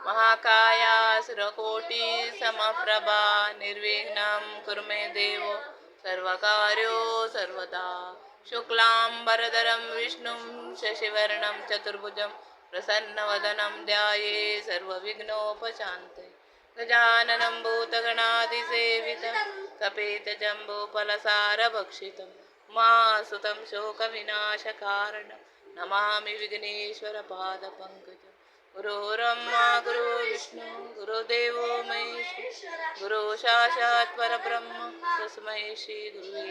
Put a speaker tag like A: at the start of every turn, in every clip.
A: महाकाया सुरकोटि समप्रभा निर्विघ्नं कुरु मे देवो सर्वकार्यो सर्वदा शुक्लांबरधरं विष्णुं शशिवर्णं चतुर्भुजं प्रसन्नवदनं ध्याये सर्वविघ्नोपशान्तये गजाननं भूतगणाधिसेवितं कपितजम्बूफलसारभक्षितं उमासुतं शोकविनाशकारणं नमामि विघ्नेश्वरपादपङ्कजं गुरुर्ब्रह्मा गुरु विष्णु गुरुदेवो महेश्वर गुरु साक्षात् परब्रह्म तस्मै श्री गुरुवे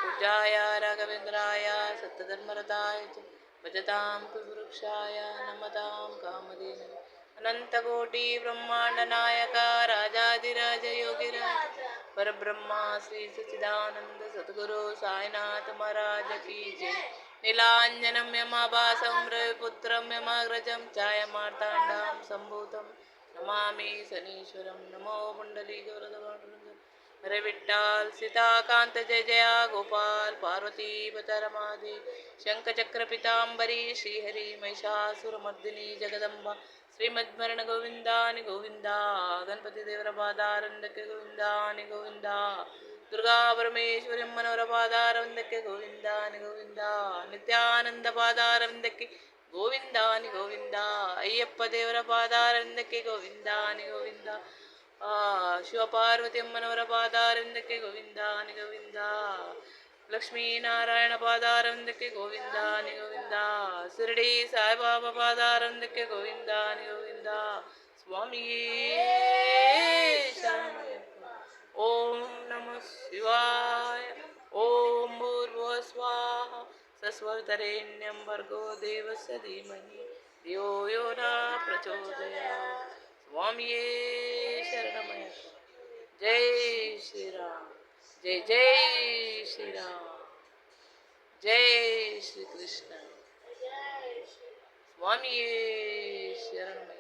A: पूज्याय राघवेन्द्राय सत्यधर्मरताय च भजतां कुलवृक्षाय नमतां कामधेनवे अनंतकोटि ब्रह्मांड नायक राजाधिराज योगिराज परब्रह्मा श्री सच्चिदानंद सद्गुरु साईनाथ महाराज की जय नीलांजनं यमाभासं रविपुत्रं यमाग्रजं छायामार्ताण्डं सम्भूतं नमामि शनीश्वरं नमो पुण्डलीकवरदं हरे विठ्ठल सीताकांत जय जया गोपाल पार्वती पतरमादे शंखचक्र पीतांबरी श्रीहरि महिषासुरमर्दिनी जगदंबा श्रीमद्मरण गोविंदानि गोविंदा गणपति देवರ ಪಾದಾರವಿಂದಕ್ಕೆ ಗೋವಿಂದಾನಿ ಗೋವಿಂದ ದುರ್ಗಾ ಪರಮೇಶ್ವರಿ ಅಮ್ಮನವರ ಪಾದಾರವಿಂದಕ್ಕೆ ಗೋವಿಂದಾನಿ ಗೋವಿಂದ ನಿತ್ಯಾನಂದ ಪಾದಾರವಿಂದಕ್ಕೆ ಗೋವಿಂದಾನಿ ಗೋವಿಂದ ಅಯ್ಯಪ್ಪ ದೇವರ ಪಾದಾರವಿಂದಕ್ಕೆ ಗೋವಿಂದಾನಿ ಗೋವಿಂದ ಶಿವಪಾರ್ವತಿ ಅಮ್ಮನವರ ಪಾದಾರವಿಂದಕ್ಕೆ ಗೋವಿಂದಾನಿ ಗೋವಿಂದ ಲಕ್ಷ್ಮೀನಾರಾಯಣ ಪಾದಾರವಿಂದಕ್ಕೆ ಗೋವಿಂದಾನಿ ಗೋವಿಂದ ಶಿರಡಿ ಸಾಯಿಬಾಬಾ ಪಾದಾರವಿಂದಕ್ಕೆ ಗೋವಿಂದಾನಿ ಗೋವಿಂದ ಸ್ವಾಮಿಯೇ ಶರಣಮಯ್ಯಪ್ಪ. ಓಂ ನಮಃ ಶಿವಾಯ. ಓಂ ಭೂರ್ಭುವ ಸ್ವಾಹ ಸಸ್ವರ್ತರೇಣ್ಯಂ ಭರ್ಗೋ ದೇವಸ್ಯ ಧೀಮಹಿ ಧಿಯೋ ಯೋ ನ ಪ್ರಚೋದಯಾತ್. ಸ್ವಾಮಿಯೇ ಶರಣಮಯ್ಯಪ್ಪ. ಜೈ ಶ್ರೀರಾಮ್. ಜೈ ಜೈ ಶ್ರೀರಾಮ್. ಜೈ ಶ್ರೀ ಕೃಷ್ಣ. ಸ್ವಾಮಿಯೇ ಶರಣಮಯ್ಯಪ್ಪ.